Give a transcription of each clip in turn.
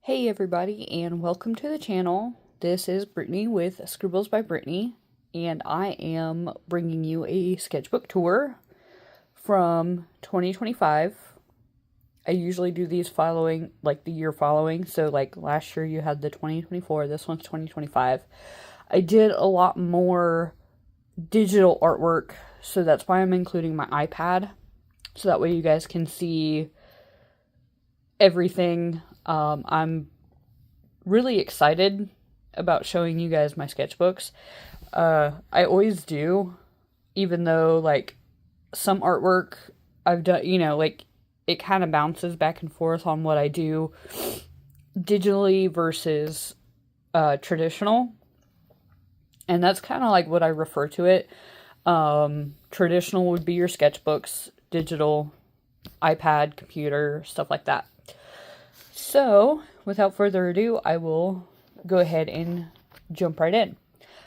Hey everybody, and welcome to the channel. This is Brittany with Scribbles by Brittany, and I am bringing you a sketchbook tour from 2025. I usually do these following, like the year following, so like last year you had the 2024, this one's 2025. I did a lot more digital artwork, so that's why I'm including my iPad, so that way you guys can see everything. I'm really excited about showing you guys my sketchbooks. I always do, even though like some artwork I've done, like it kind of bounces back and forth on what I do digitally versus traditional. And that's kind of like what I refer to it. Traditional would be your sketchbooks, digital, iPad, computer, stuff like that. So, without further ado, I will go ahead and jump right in.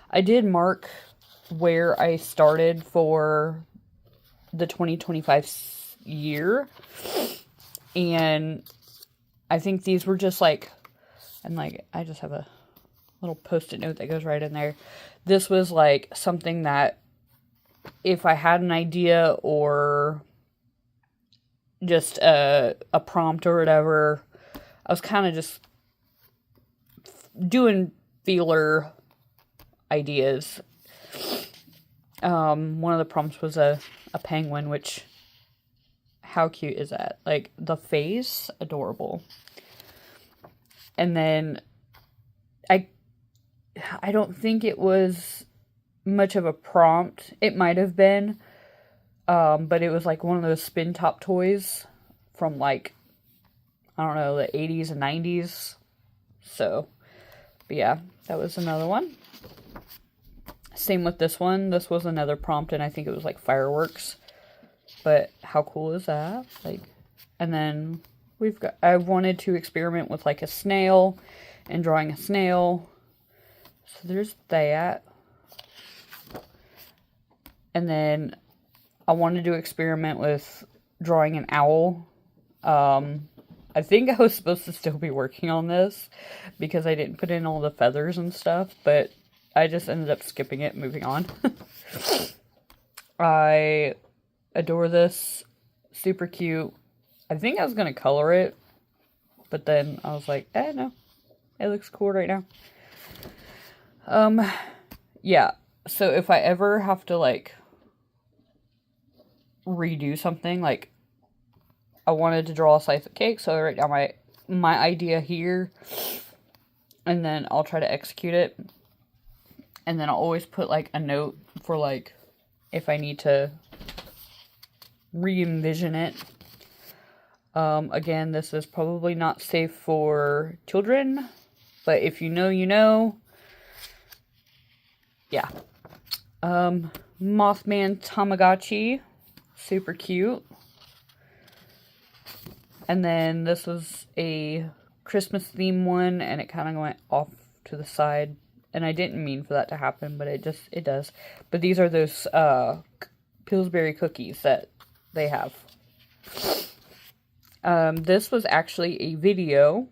I did mark where I started for the 2025 year, and I think these were just like, and like, I just have a little post-it note that goes right in there. This was like something that if I had an idea or just a prompt or whatever, I was kind of just doing feeler ideas. One of the prompts was a penguin, which, how cute is that? Like, the face, adorable. And then, I don't think it was much of a prompt. It might have been, but it was like one of those spin top toys from like, I don't know, the 80s and 90s. So, but yeah, that was another one. Same with this one. This was another prompt, and I think it was like fireworks. But how cool is that? Like, and then I wanted to experiment with like a snail and drawing a snail. So there's that. And then I wanted to experiment with drawing an owl. I think I was supposed to still be working on this because I didn't put in all the feathers and stuff, but I just ended up skipping it and moving on. I adore this. Super cute. I think I was going to color it, but then I was like, no. It looks cool right now. Yeah. So if I ever have to, like, redo something, like, I wanted to draw a slice of cake, so I write down my idea here, and then I'll try to execute it, and then I'll always put, like, a note for, like, if I need to re-envision it. Again, this is probably not safe for children, but if you know, you know. Yeah. Mothman Tamagotchi, super cute. And then this was a Christmas theme one, and it kind of went off to the side. And I didn't mean for that to happen, but it does. But these are those Pillsbury cookies that they have. This was actually a video,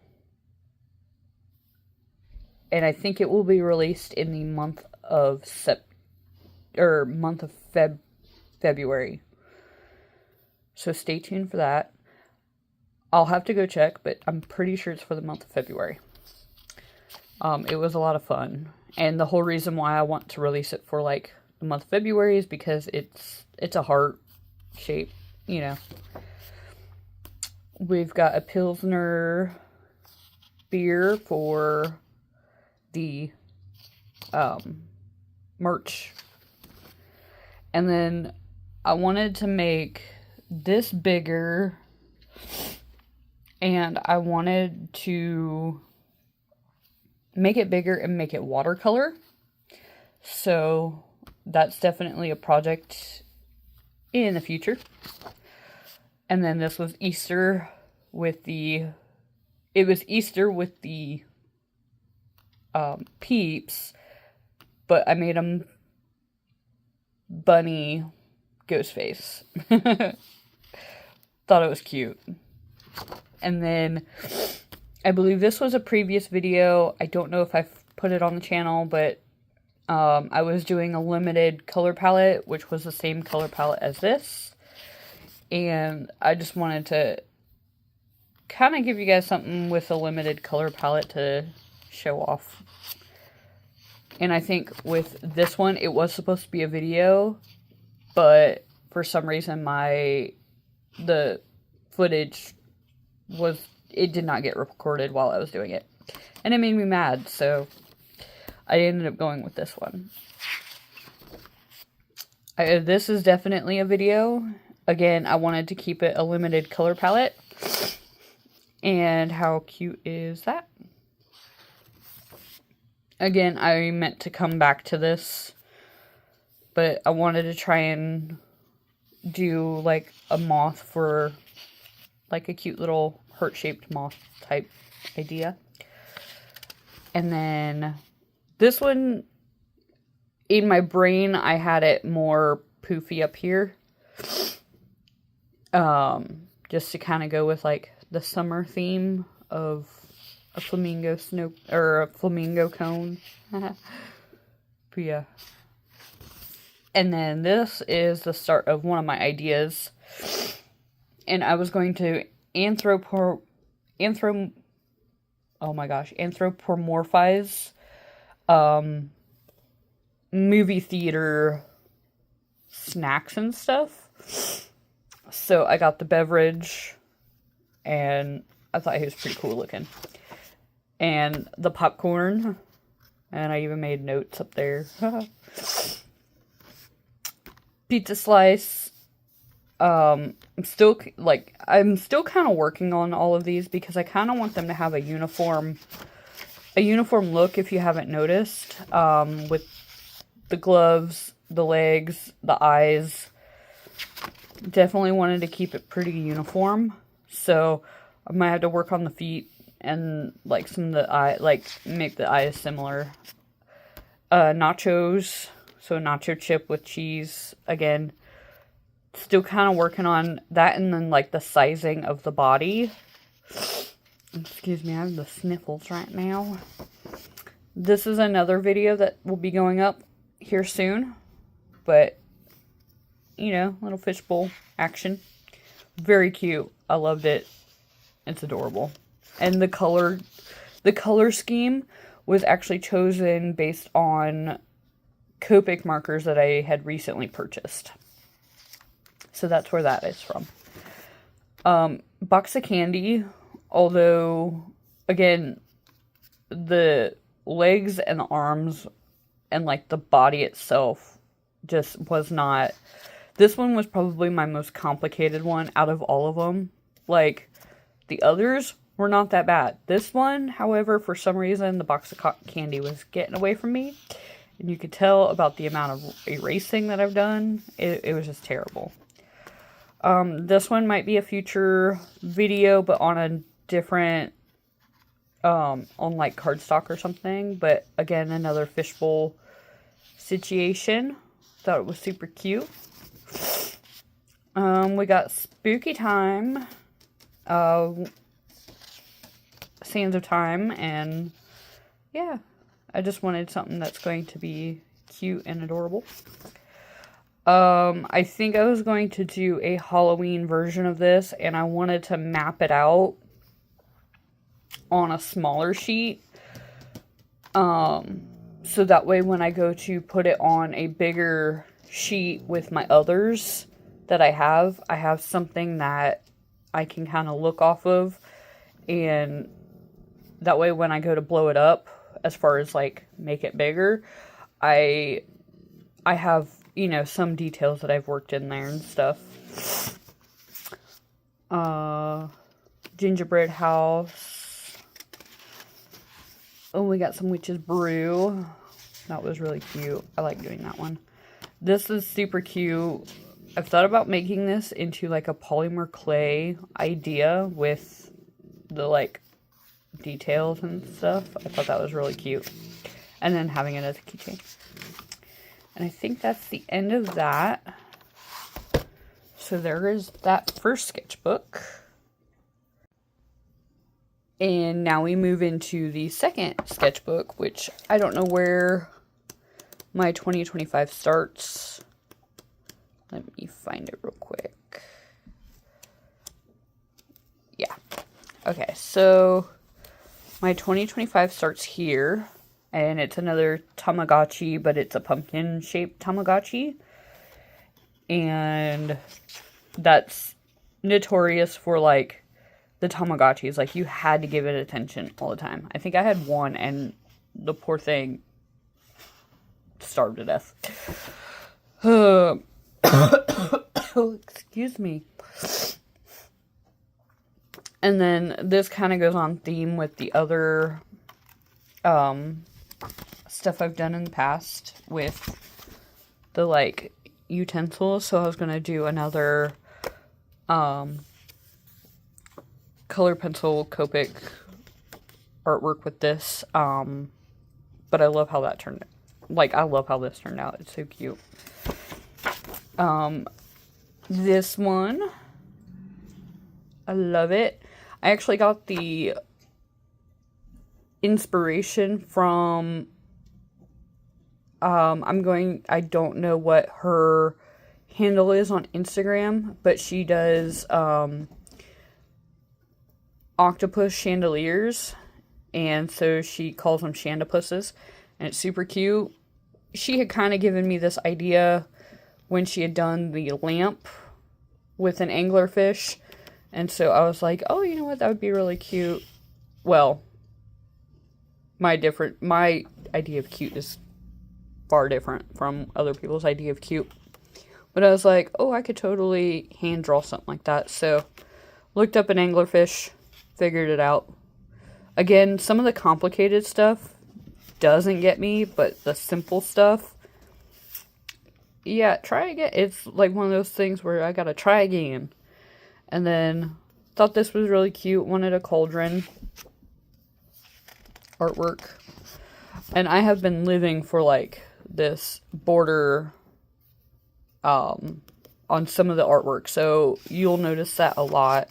and I think it will be released in the month of February. So stay tuned for that. I'll have to go check, but I'm pretty sure it's for the month of February. It was a lot of fun. And the whole reason why I want to release it for, like, the month of February is because it's a heart shape, you know. We've got a Pilsner beer for the merch. And then I wanted to make this bigger, and I wanted to make it bigger and make it watercolor. So that's definitely a project in the future. And then this was Easter with the Peeps, but I made them bunny ghost face. Thought it was cute. And then I believe this was a previous video. I don't know if I've put it on the channel, but I was doing a limited color palette, which was the same color palette as this. And I just wanted to kind of give you guys something with a limited color palette to show off. And I think with this one, it was supposed to be a video, but for some reason the footage it did not get recorded while I was doing it. And it made me mad, so I ended up going with this one. This is definitely a video. Again, I wanted to keep it a limited color palette. And how cute is that? Again, I meant to come back to this, but I wanted to try and do like a moth for like a cute little heart-shaped moth type idea. And then this one, in my brain, I had it more poofy up here. Just to kind of go with like the summer theme of a flamingo or a flamingo cone. But yeah. And then this is the start of one of my ideas. And I was going to anthropomorphize movie theater snacks and stuff. So I got the beverage, and I thought he was pretty cool looking. And the popcorn, and I even made notes up there. Pizza slice. I'm still kind of working on all of these because I kind of want them to have a uniform look, if you haven't noticed, with the gloves, the legs, the eyes. Definitely wanted to keep it pretty uniform, so I might have to work on the feet and like some of the eye, like make the eyes similar. Nachos, so nacho chip with cheese. Again, still kind of working on that, and then like the sizing of the body. Excuse me, I have the sniffles right now. This is another video that will be going up here soon, but you know, little fishbowl action. Very cute. I loved it. It's adorable. And the color scheme was actually chosen based on Copic markers that I had recently purchased. So that's where that is from. Box of candy, although, again, the legs and the arms and, like, the body itself just was not... This one was probably my most complicated one out of all of them. Like, the others were not that bad. This one, however, for some reason, the box of candy was getting away from me. And you could tell about the amount of erasing that I've done. It was just terrible. This one might be a future video, but on a different, on like cardstock or something. But again, another fishbowl situation. Thought it was super cute. We got Spooky Time, Sands of Time, and yeah, I just wanted something that's going to be cute and adorable. I think I was going to do a Halloween version of this, and I wanted to map it out on a smaller sheet, so that way when I go to put it on a bigger sheet with my others that I have something that I can kind of look off of, and that way when I go to blow it up, as far as like make it bigger, I have, you know, some details that I've worked in there and stuff. Gingerbread house. Oh, we got some witch's brew. That was really cute. I like doing that one. This is super cute. I've thought about making this into like a polymer clay idea with the like details and stuff. I thought that was really cute. And then having it as a keychain. And I think that's the end of that. So there is that first sketchbook. And now we move into the second sketchbook, which I don't know where my 2025 starts. Let me find it real quick. Yeah. Okay, so my 2025 starts here, and it's another Tamagotchi, but it's a pumpkin-shaped Tamagotchi. And that's notorious for, like, the Tamagotchis. Like, you had to give it attention all the time. I think I had one, and the poor thing starved to death. Excuse me. And then this kind of goes on theme with the other stuff I've done in the past with the, like, utensils. So I was going to do another color pencil Copic artwork with this. But I love how that turned out. Like, I love how this turned out. It's so cute. This one, I love it. I actually got the inspiration from, I don't know what her handle is on Instagram, but she does, octopus chandeliers, and so she calls them shandapusses, and it's super cute. She had kind of given me this idea when she had done the lamp with an anglerfish, and so I was like, oh, you know what, that would be really cute. Well, my idea of cute is far different from other people's idea of cute. But I was like, oh, I could totally hand draw something like that. So, looked up an anglerfish, figured it out. Again, some of the complicated stuff doesn't get me, but the simple stuff, yeah, try again. It's like one of those things where I gotta try again. And then, thought this was really cute, wanted a cauldron artwork. And I have been living for, like, this border on some of the artwork, so you'll notice that a lot.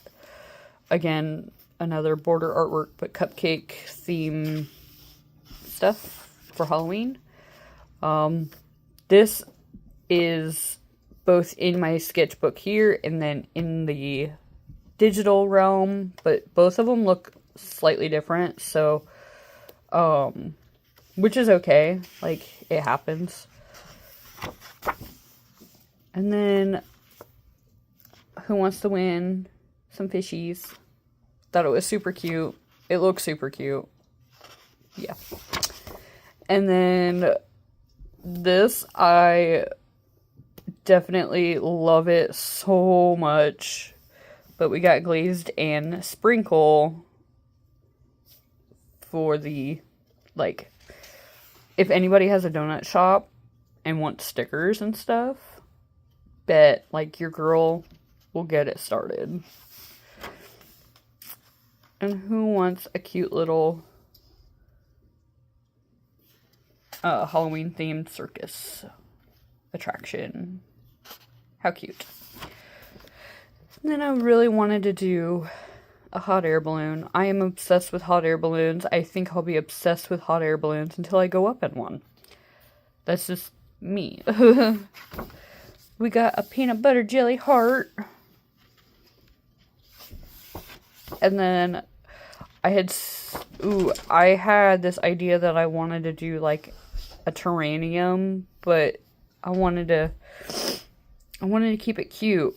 Again, another border artwork, but cupcake theme stuff for Halloween. This is both in my sketchbook here and then in the digital realm, but both of them look slightly different, so which is okay, like, it happens. And then Who Wants to Win? Some fishies. Thought it was super cute. It looks super cute. Yeah. And then this, I definitely love it so much. But we got Glazed and Sprinkle for the, like, if anybody has a donut shop and wants stickers and stuff, bet, like, your girl will get it started. And who wants a cute little Halloween themed circus attraction? How cute. And then I really wanted to do a hot air balloon. I am obsessed with hot air balloons. I think I'll be obsessed with hot air balloons until I go up in one. That's just me. We got a peanut butter jelly heart. And then I had this idea that I wanted to do, like, a terrarium, but I wanted to keep it cute,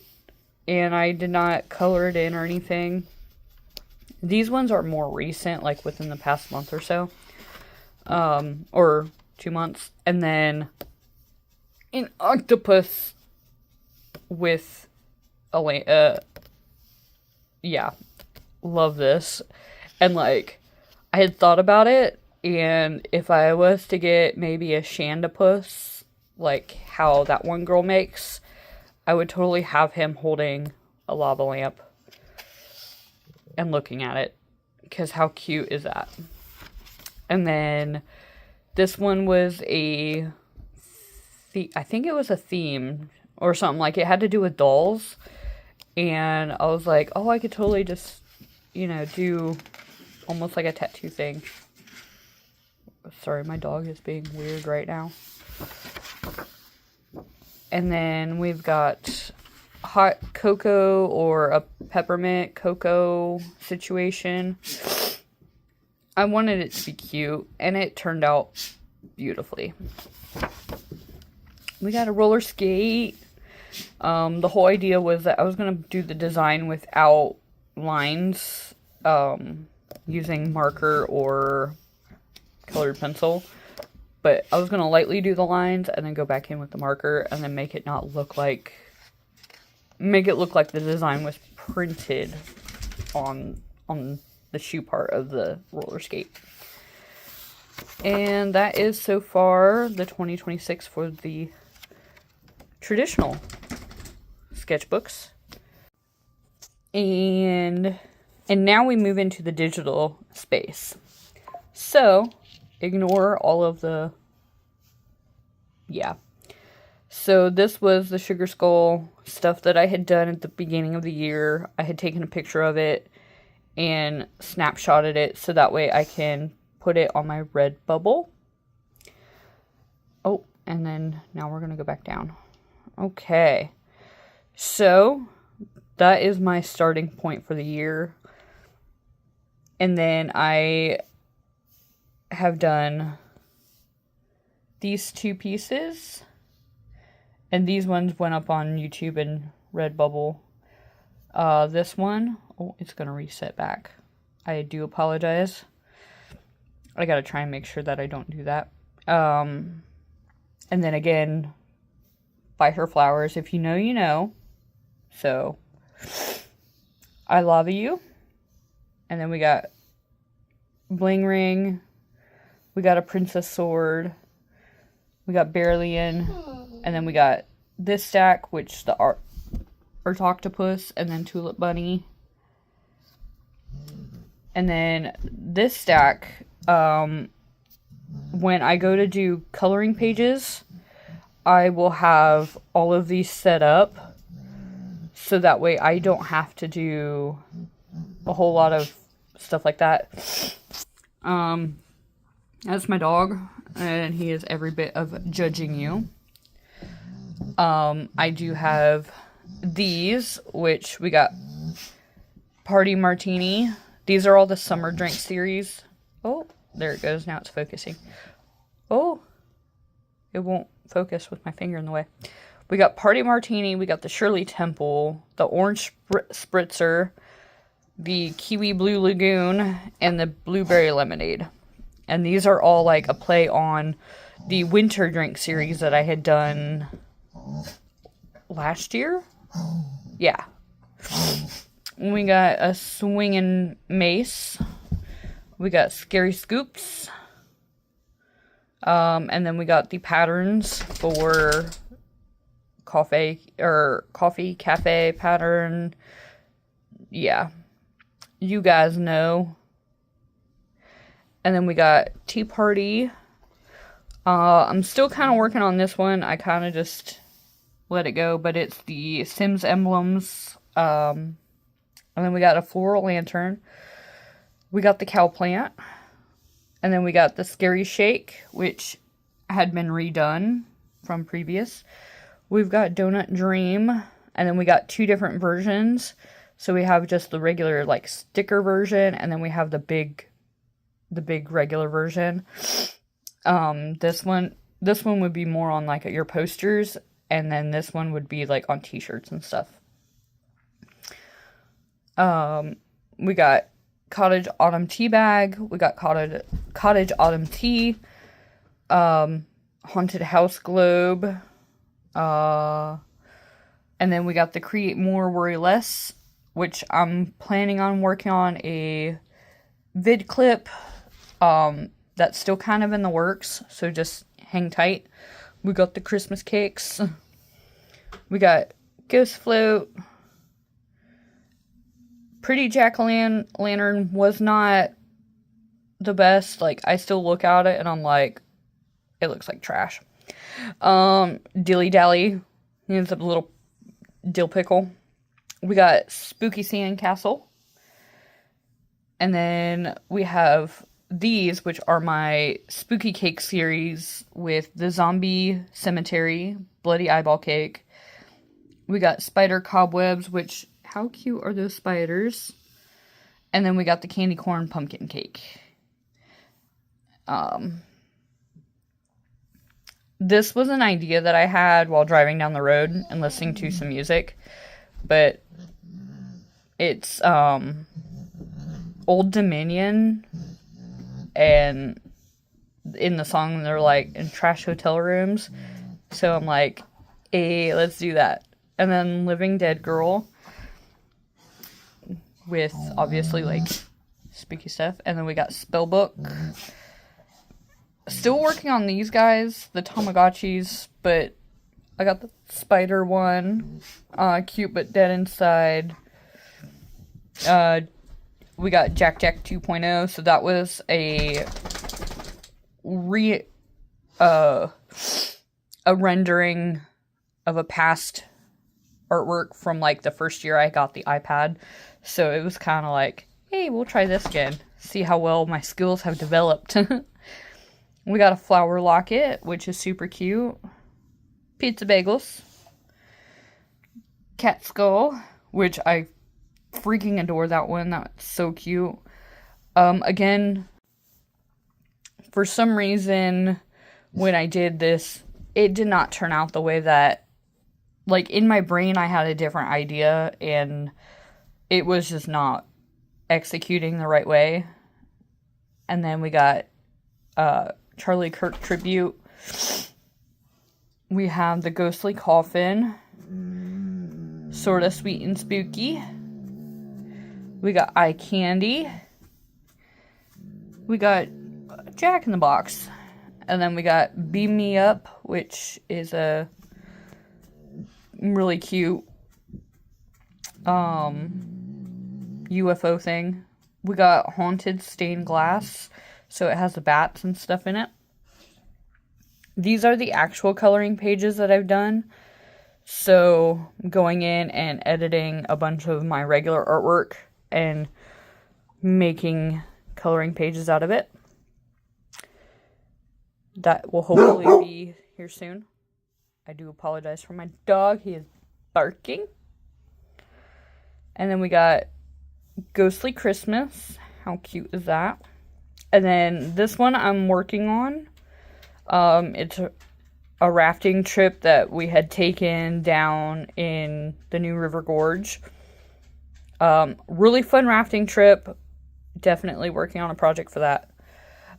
and I did not color it in or anything. These ones are more recent, like within the past month or so, or 2 months. And then an octopus with a yeah, love this. And, like, I had thought about it, and if I was to get maybe a shandapus, like how that one girl makes, I would totally have him holding a lava lamp and looking at it, because how cute is that? And then this one was I think it was a theme or something, like it had to do with dolls, and I was like, oh, I could totally just, do almost like a tattoo thing. Sorry, my dog is being weird right now. And then we've got hot cocoa or a peppermint cocoa situation. I wanted it to be cute, and it turned out beautifully. We got a roller skate. The whole idea was that I was going to do the design without lines, using marker or colored pencil. But I was going to lightly do the lines and then go back in with the marker and then make it look like the design was printed on the shoe part of the roller skate. And that is so far the 2026 for the traditional sketchbooks. And now we move into the digital space. So, ignore all of the... Yeah. So this was the Sugar Skull stuff that I had done at the beginning of the year. I had taken a picture of it and snapshotted it so that way I can put it on my Redbubble. Oh, and then now we're going to go back down. Okay. So that is my starting point for the year. And then I have done these two pieces. And these ones went up on YouTube and Redbubble. This one, oh, it's going to reset back. I do apologize. I got to try and make sure that I don't do that. And then again, buy her flowers. If you know, you know. So, I love you. And then we got bling ring. We got a princess sword. We got Beryllian. And then we got this stack, which the art octopus, and then tulip bunny. And then this stack, when I go to do coloring pages, I will have all of these set up so that way I don't have to do a whole lot of stuff like that. That's my dog, and he is every bit of judging you. I do have these, which we got Party Martini. These are all the summer drink series. Oh, there it goes. Now it's focusing. Oh, it won't focus with my finger in the way. We got Party Martini. We got the Shirley Temple, the Orange Spritzer, the Kiwi Blue Lagoon, and the Blueberry Lemonade. And these are all like a play on the winter drink series that I had done last year. Yeah. We got a swinging mace. We got scary scoops. And then we got the patterns for coffee cafe pattern. Yeah. You guys know. And then we got Tea Party. I'm still kind of working on this one. I kind of just let it go, but it's the Sims emblems. And then we got a floral lantern. We got the cow plant. And then we got the Scary Shake, which had been redone from previous. We've got Donut Dream. And then we got two different versions. So we have just the regular like sticker version, and then we have the big regular version. This one would be more on like your posters, and then this one would be like on t-shirts and stuff. We got Cottage Autumn Tea Bag. We got Cottage Autumn Tea. Haunted House Globe. And then we got the Create More, Worry Less, which I'm planning on working on a vid clip. That's still kind of in the works, so just hang tight. We got the Christmas cakes. We got Ghost Float. Pretty Jack-o'-lantern was not the best. Like, I still look at it and I'm like, it looks like trash. Dilly Dally. He ends up a little dill pickle. We got Spooky Sand Castle. And then we have these, which are my Spooky Cake series with the Zombie Cemetery, Bloody Eyeball Cake. We got Spider Cobwebs, which, how cute are those spiders? And then we got the Candy Corn Pumpkin Cake. This was an idea that I had while driving down the road and listening to some music. But it's, Old Dominion, and in the song they're like in trash hotel rooms, so I'm like, hey, let's do that. And then Living Dead Girl with obviously like spooky stuff. And then we got Spellbook. Still working on these guys, the Tamagotchis, but I got the spider one, cute but dead inside. We got Jack Jack 2.0, so that was a rendering of a past artwork from like the first year I got the iPad. So it was kind of like, hey, we'll try this again. See how well my skills have developed. We got a flower locket, which is super cute. Pizza bagels. Cat skull, which I freaking adore that one. That's so cute. Again, for some reason, when I did this, it did not turn out the way that, like, in my brain I had a different idea, and it was just not executing the right way. And then we got Charlie Kirk tribute. We have the ghostly coffin, sorta sweet and spooky. We got eye candy. We got Jack in the Box. And then we got Beam Me Up, which is a really cute UFO thing. We got Haunted Stained Glass, so it has the bats and stuff in it. These are the actual coloring pages that I've done. So going in and editing a bunch of my regular artwork and making coloring pages out of it. That will hopefully be here soon. I do apologize for my dog. He is barking. And then we got Ghostly Christmas. How cute is that? And then this one I'm working on. It's a rafting trip that we had taken down in the New River Gorge. Really fun rafting trip. Definitely working on a project for that.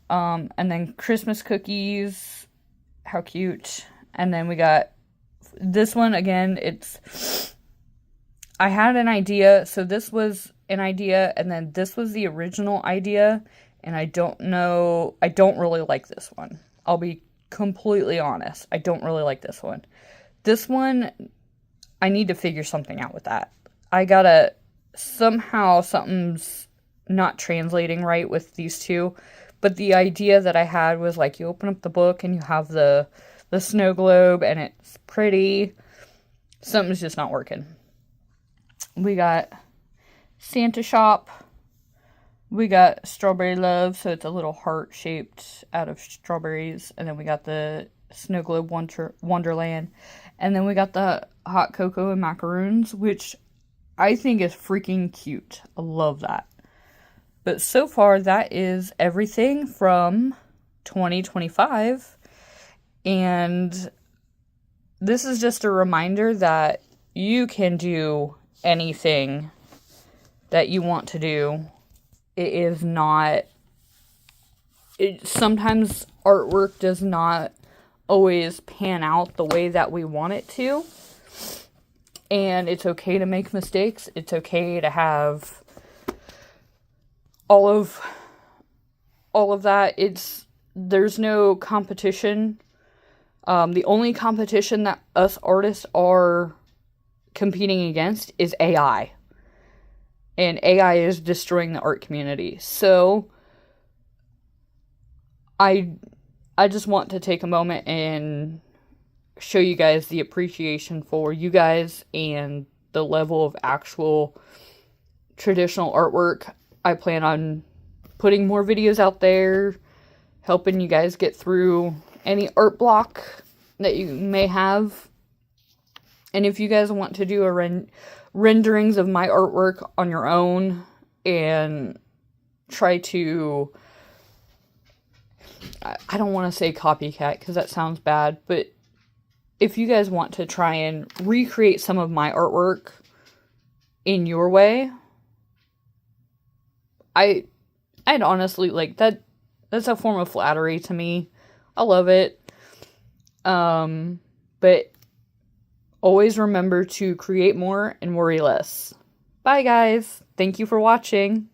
And then Christmas cookies. How cute. And then we got this one again. I had an idea. So this was an idea, and then this was the original idea. And I don't really like this one. I'll be completely honest. I don't really like this one. This one, I need to figure something out with that. Something's not translating right with these two. But the idea that I had was like, you open up the book and you have the snow globe and it's pretty. Something's just not working. We got Santa Shop. We got Strawberry Love, so it's a little heart shaped out of strawberries. And then we got the Snow Globe Wonderland. And then we got the Hot Cocoa and Macaroons, which I think is freaking cute. I love that. But so far, that is everything from 2025. And this is just a reminder that you can do anything that you want to do. Sometimes artwork does not always pan out the way that we want it to. And it's okay to make mistakes. It's okay to have all of that. There's no competition. The only competition that us artists are competing against is AI. And AI is destroying the art community. So I just want to take a moment and show you guys the appreciation for you guys and the level of actual traditional artwork. I plan on putting more videos out there, helping you guys get through any art block that you may have. And if you guys want to do a renderings of my artwork on your own and try to, I don't want to say copycat because that sounds bad, but if you guys want to try and recreate some of my artwork in your way, I'd honestly, like, that's a form of flattery to me. I love it. But always remember to create more and worry less. Bye, guys. Thank you for watching.